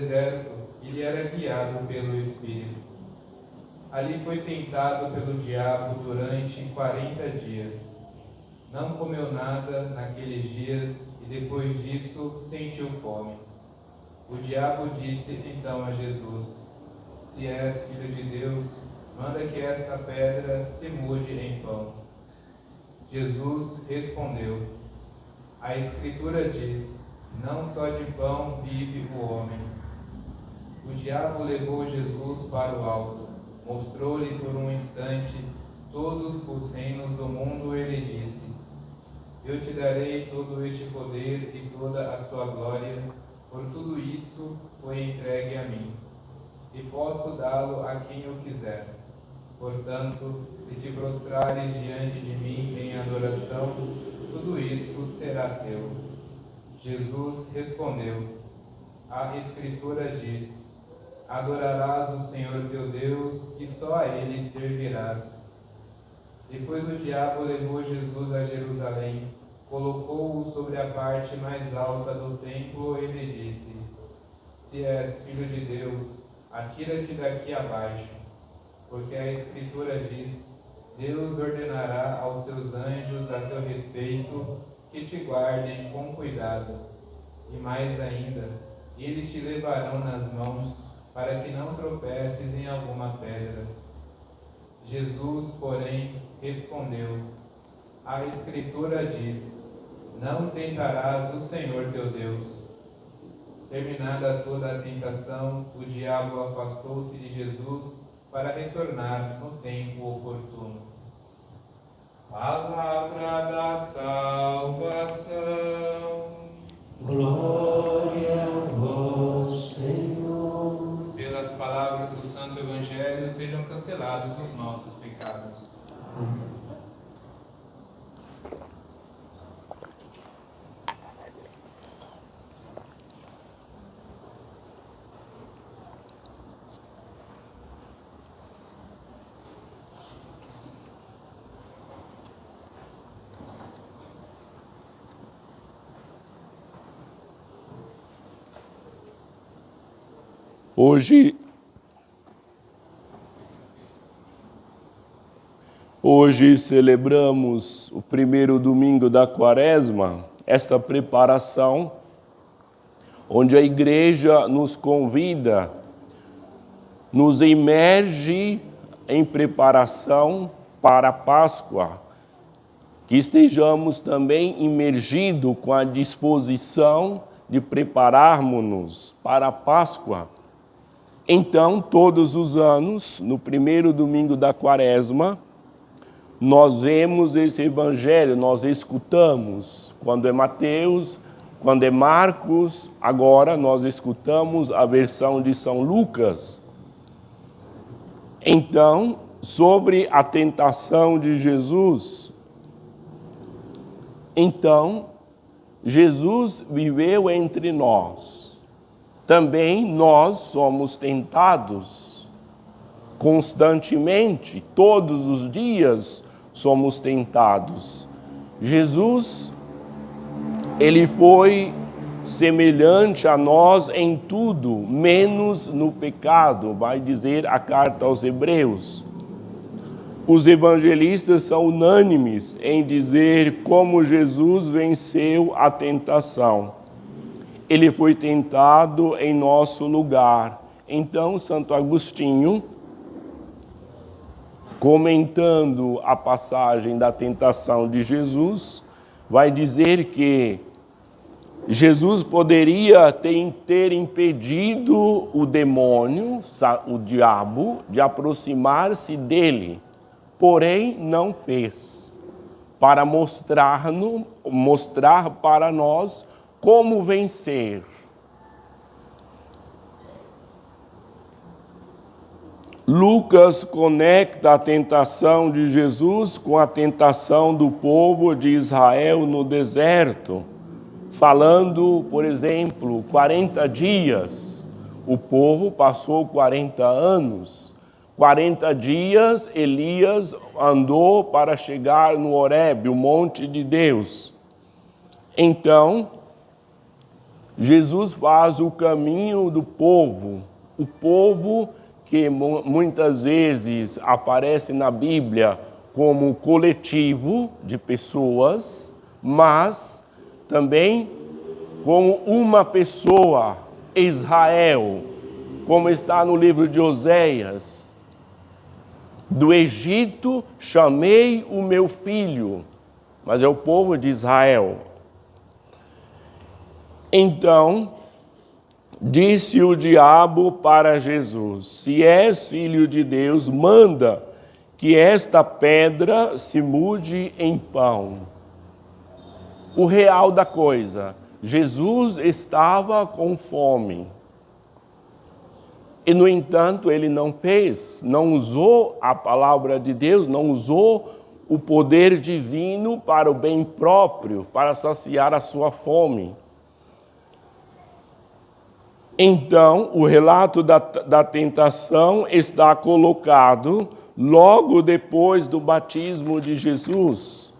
deserto e lhe era guiado pelo Espírito. Ali foi tentado pelo diabo durante 40 dias. Não comeu nada naqueles dias e depois disso sentiu fome. O diabo disse então a Jesus: Se és filho de Deus, manda que esta pedra se mude em pão. Jesus respondeu: A Escritura diz: Não só de pão vive o homem. O diabo levou Jesus para o alto, mostrou-lhe por um instante todos os reinos do mundo e lhe disse: Eu te darei todo este poder e toda a sua glória, por tudo isso foi entregue a mim, e posso dá-lo a quem eu quiser. Portanto, se te prostrares diante de mim em adoração, tudo isso será teu. Jesus respondeu: A Escritura diz: Adorarás o Senhor teu Deus e só a Ele servirás. Depois o diabo levou Jesus a Jerusalém, colocou-o sobre a parte mais alta do templo e lhe disse: Se és filho de Deus, atira-te daqui abaixo, porque a Escritura diz: Deus ordenará aos seus anjos a teu respeito que te guardem com cuidado. E mais ainda, eles te levarão nas mãos para que não tropeces em alguma pedra. Jesus, porém, respondeu: A Escritura diz: Não tentarás o Senhor teu Deus. Terminada toda a tentação, o diabo afastou-se de Jesus para retornar no tempo oportuno. Palavra da salvação. Glória a vós, Senhor. Pelas palavras do Santo Evangelho sejam cancelados os nossos pecados. Hoje celebramos o primeiro domingo da Quaresma, esta preparação, onde a Igreja nos convida, nos imerge em preparação para a Páscoa, que estejamos também imergidos com a disposição de prepararmos-nos para a Páscoa. Então, todos os anos, no primeiro domingo da Quaresma, nós vemos esse evangelho, nós escutamos, quando é Mateus, quando é Marcos, agora nós escutamos a versão de São Lucas. Então, sobre a tentação de Jesus, então, Jesus viveu entre nós. Também nós somos tentados constantemente, todos os dias somos tentados. Jesus, ele foi semelhante a nós em tudo, menos no pecado, vai dizer a carta aos Hebreus. Os evangelistas são unânimes em dizer como Jesus venceu a tentação. Ele foi tentado em nosso lugar. Então, Santo Agostinho, comentando a passagem da tentação de Jesus, vai dizer que Jesus poderia ter impedido o demônio, o diabo, de aproximar-se dele, porém não fez, para mostrar para nós como vencer. Lucas conecta a tentação de Jesus com a tentação do povo de Israel no deserto, falando, por exemplo, 40 dias. O povo passou 40 anos. 40 dias Elias andou para chegar no Horebe, o monte de Deus. Então, Jesus faz o caminho do povo, o povo que muitas vezes aparece na Bíblia como coletivo de pessoas, mas também como uma pessoa, Israel, como está no livro de Oséias. Do Egito chamei o meu filho, mas é o povo de Israel. Então, disse o diabo para Jesus: se és filho de Deus, manda que esta pedra se mude em pão. O real da coisa, Jesus estava com fome. E, no entanto, ele não fez, não usou a palavra de Deus, não usou o poder divino para o bem próprio, para saciar a sua fome. Então, o relato da tentação está colocado logo depois do batismo de Jesus.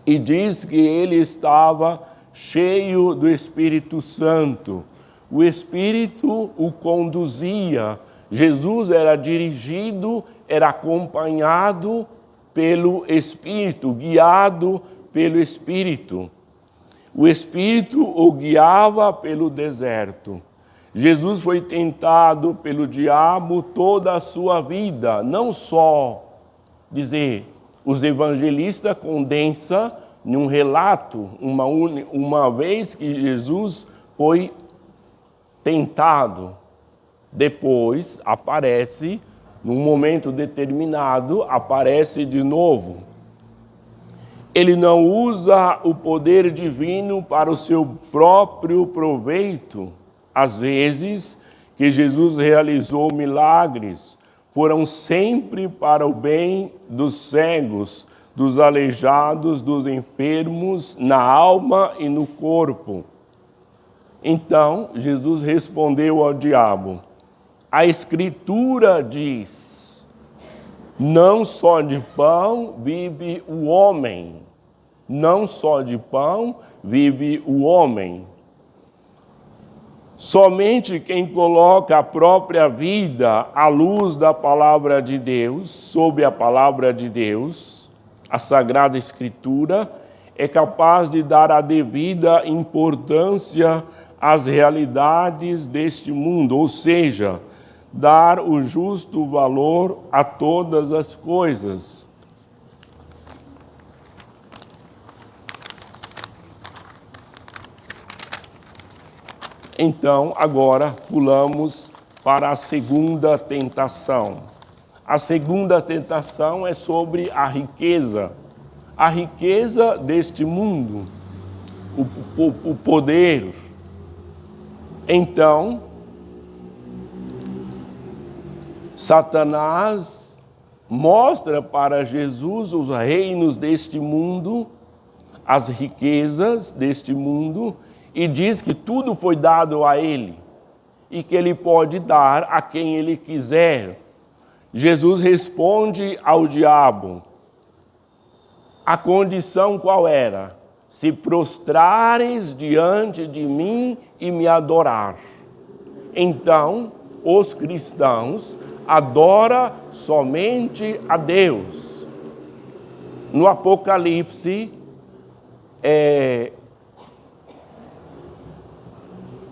E diz que ele estava cheio do Espírito Santo. O Espírito o conduzia. Jesus era dirigido, era acompanhado pelo Espírito, guiado pelo Espírito. O Espírito o guiava pelo deserto. Jesus foi tentado pelo diabo toda a sua vida, não só dizer, os evangelistas condensam num relato, uma vez que Jesus foi tentado, depois aparece, num momento determinado, aparece de novo. Ele não usa o poder divino para o seu próprio proveito. Às vezes que Jesus realizou milagres, foram sempre para o bem dos cegos, dos aleijados, dos enfermos, na alma e no corpo. Então, Jesus respondeu ao diabo: a Escritura diz, não só de pão vive o homem, não só de pão vive o homem. Somente quem coloca a própria vida à luz da palavra de Deus, sob a palavra de Deus, a Sagrada Escritura, é capaz de dar a devida importância às realidades deste mundo, ou seja, dar o justo valor a todas as coisas. Então, agora pulamos para a segunda tentação. A segunda tentação é sobre a riqueza deste mundo, o poder. Então, Satanás mostra para Jesus os reinos deste mundo, as riquezas deste mundo, e diz que tudo foi dado a ele e que ele pode dar a quem ele quiser. Jesus responde ao diabo. A condição qual era? Se prostrares diante de mim e me adorar. Então, os cristãos adoram somente a Deus. No Apocalipse,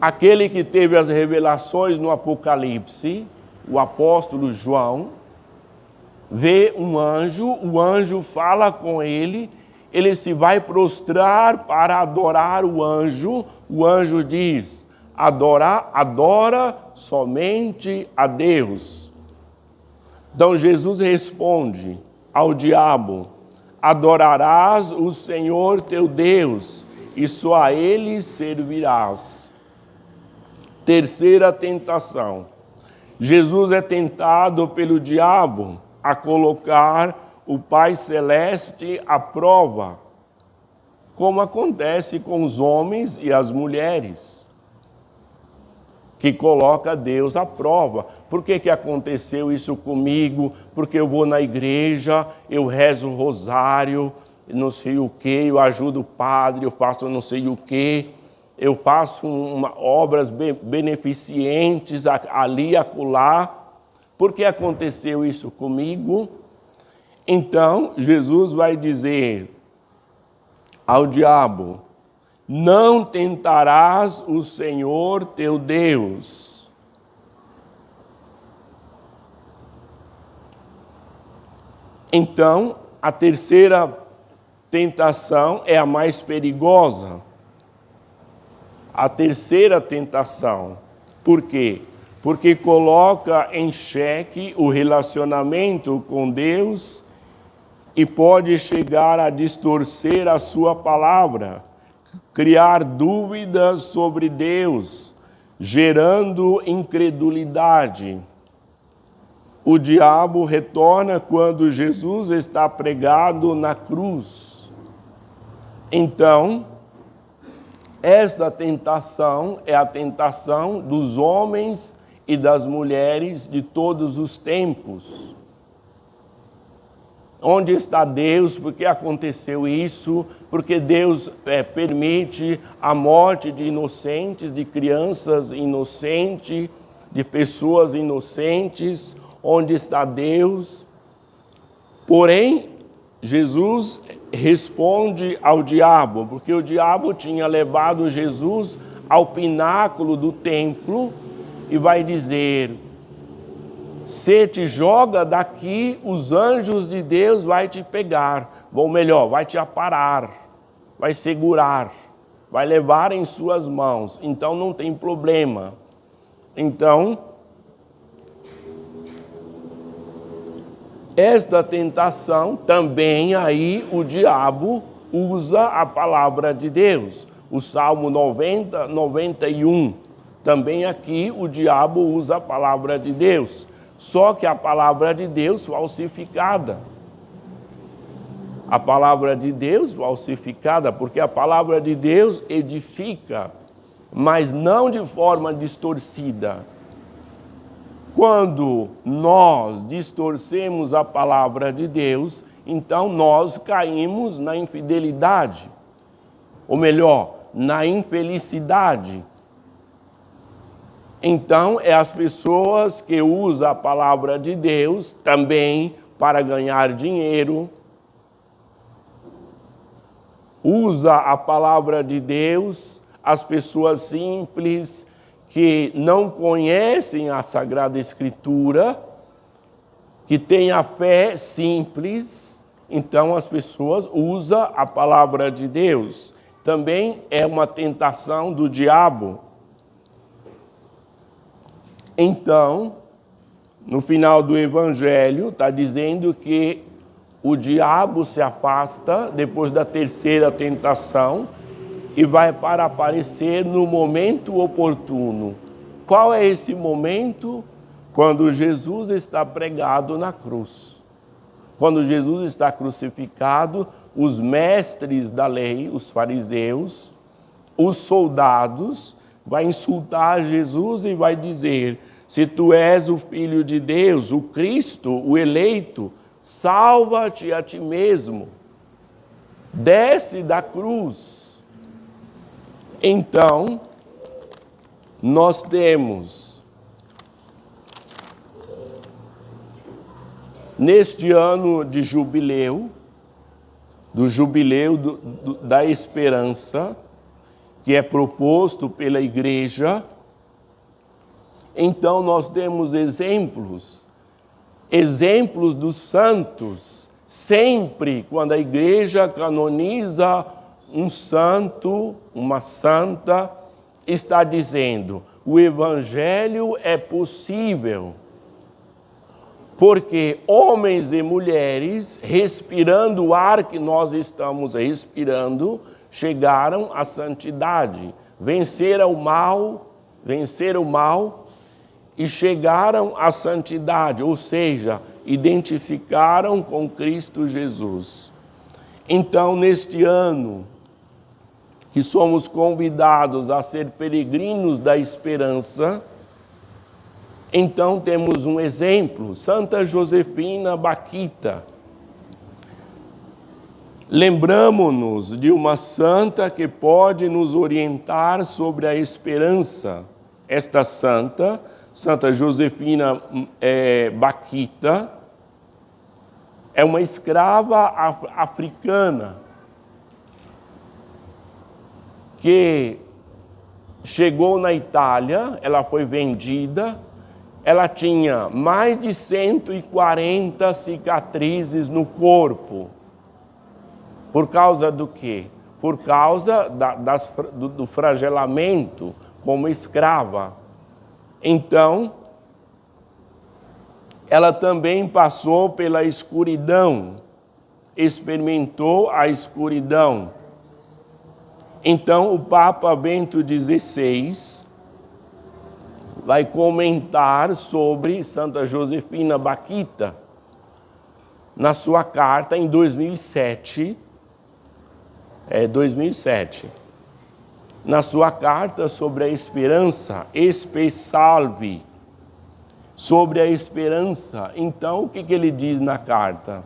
aquele que teve as revelações no Apocalipse, o apóstolo João, vê um anjo, o anjo fala com ele se vai prostrar para adorar o anjo diz, adora somente a Deus. Então Jesus responde ao diabo, adorarás o Senhor teu Deus, e só a ele servirás. Terceira tentação. Jesus é tentado pelo diabo a colocar o Pai Celeste à prova, como acontece com os homens e as mulheres, que coloca Deus à prova. Por que aconteceu isso comigo? Porque eu vou na igreja, eu rezo o rosário, não sei o que, eu ajudo o padre, eu faço não sei o que, eu faço obras beneficentes ali, acolá. Por que aconteceu isso comigo? Então, Jesus vai dizer ao diabo: não tentarás o Senhor teu Deus. Então, a terceira tentação é a mais perigosa. A terceira tentação. Por quê? Porque coloca em xeque o relacionamento com Deus e pode chegar a distorcer a sua palavra, criar dúvidas sobre Deus, gerando incredulidade. O diabo retorna quando Jesus está pregado na cruz. Então, esta tentação é a tentação dos homens e das mulheres de todos os tempos. Onde está Deus? Por que aconteceu isso? Porque Deus permite a morte de inocentes, de crianças inocentes, de pessoas inocentes. Onde está Deus? Porém, Jesus responde ao diabo, porque o diabo tinha levado Jesus ao pináculo do templo e vai dizer: se te joga daqui, os anjos de Deus vai te pegar, ou melhor, vai te aparar, vai segurar, vai levar em suas mãos, então não tem problema. Então, esta tentação também aí o diabo usa a palavra de Deus. O Salmo 90, 91, também aqui o diabo usa a palavra de Deus. Só que a palavra de Deus falsificada. A palavra de Deus falsificada, porque a palavra de Deus edifica, mas não de forma distorcida. Quando nós distorcemos a palavra de Deus, então nós caímos na infidelidade, ou melhor, na infelicidade. Então, é as pessoas que usam a palavra de Deus também para ganhar dinheiro, usa a palavra de Deus, as pessoas simples, que não conhecem a Sagrada Escritura, que têm a fé simples, então as pessoas usam a palavra de Deus. Também é uma tentação do diabo. Então, no final do Evangelho, está dizendo que o diabo se afasta depois da terceira tentação, e vai para aparecer no momento oportuno. Qual é esse momento? Quando Jesus está pregado na cruz. Quando Jesus está crucificado, os mestres da lei, os fariseus, os soldados, vai insultar Jesus e vai dizer: se tu és o Filho de Deus, o Cristo, o eleito, salva-te a ti mesmo. Desce da cruz. Então, nós temos, neste ano de jubileu, do jubileu da esperança, que é proposto pela igreja, então nós temos exemplos dos santos. Sempre quando a igreja canoniza um santo, uma santa, está dizendo: o evangelho é possível, porque homens e mulheres, respirando o ar que nós estamos respirando, chegaram à santidade, venceram o mal e chegaram à santidade, ou seja, identificaram com Cristo Jesus. Então, neste ano, que somos convidados a ser peregrinos da esperança, então temos um exemplo, Santa Josefina Baquita. Lembramo-nos de uma santa que pode nos orientar sobre a esperança. Esta santa, Santa Josefina Bakhita, é uma escrava africana que chegou na Itália, ela foi vendida, ela tinha mais de 140 cicatrizes no corpo. Por causa do quê? Por causa do flagelamento como escrava. Então, ela também passou pela escuridão, experimentou a escuridão. Então, o Papa Bento XVI vai comentar sobre Santa Josefina Bakhita na sua carta em 2007. 2007. Na sua carta sobre a esperança, Espe Salvi, sobre a esperança. Então, o que ele diz na carta?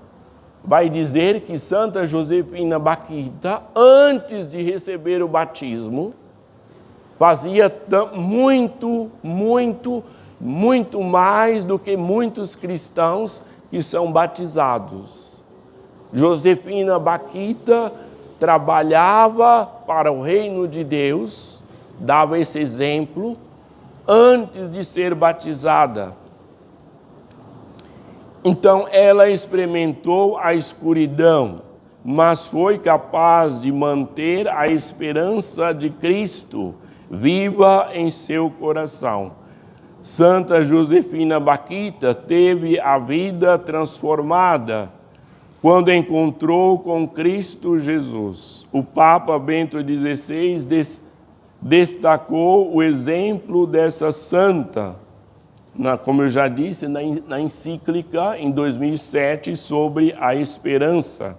Vai dizer que Santa Josefina Bakhita, antes de receber o batismo, fazia muito mais do que muitos cristãos que são batizados. Josefina Bakhita trabalhava para o reino de Deus, dava esse exemplo, antes de ser batizada. Então, ela experimentou a escuridão, mas foi capaz de manter a esperança de Cristo viva em seu coração. Santa Josefina Bakhita teve a vida transformada quando encontrou com Cristo Jesus. O Papa Bento XVI destacou o exemplo dessa santa, como eu já disse, na encíclica em 2007 sobre a esperança.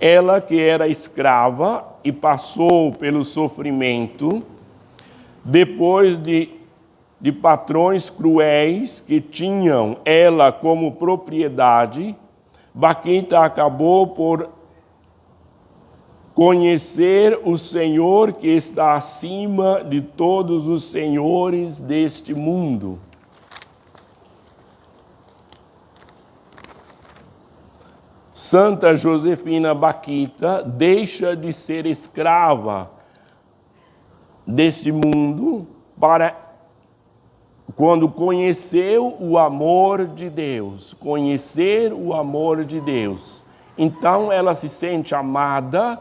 Ela que era escrava e passou pelo sofrimento, depois de patrões cruéis que tinham ela como propriedade, Bakhita acabou por conhecer o Senhor que está acima de todos os senhores deste mundo. Santa Josefina Bakhita deixa de ser escrava deste mundo quando conheceu o amor de Deus, conhecer o amor de Deus. Então ela se sente amada,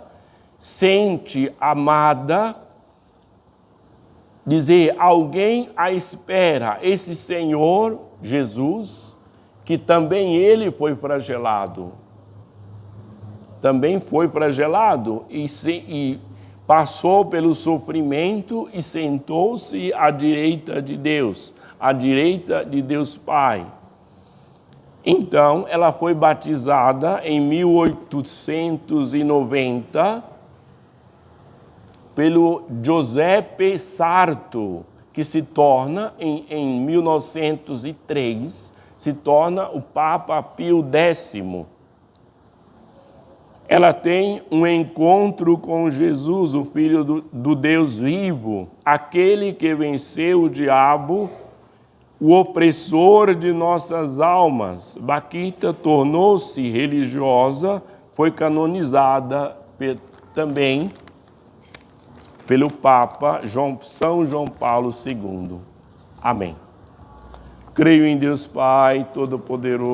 dizer, alguém a espera, esse Senhor Jesus, que também ele foi flagelado. Também foi flagelado e passou pelo sofrimento e sentou-se à direita de Deus, à direita de Deus Pai. Então, ela foi batizada em 1890 pelo Giuseppe Sarto, que se torna, em 1903, se torna o Papa Pio X. Ela tem um encontro com Jesus, o Filho do Deus vivo, aquele que venceu o diabo, o opressor de nossas almas. Bakhita tornou-se religiosa, foi canonizada também pelo Papa São João Paulo II. Amém. Creio em Deus Pai Todo-Poderoso,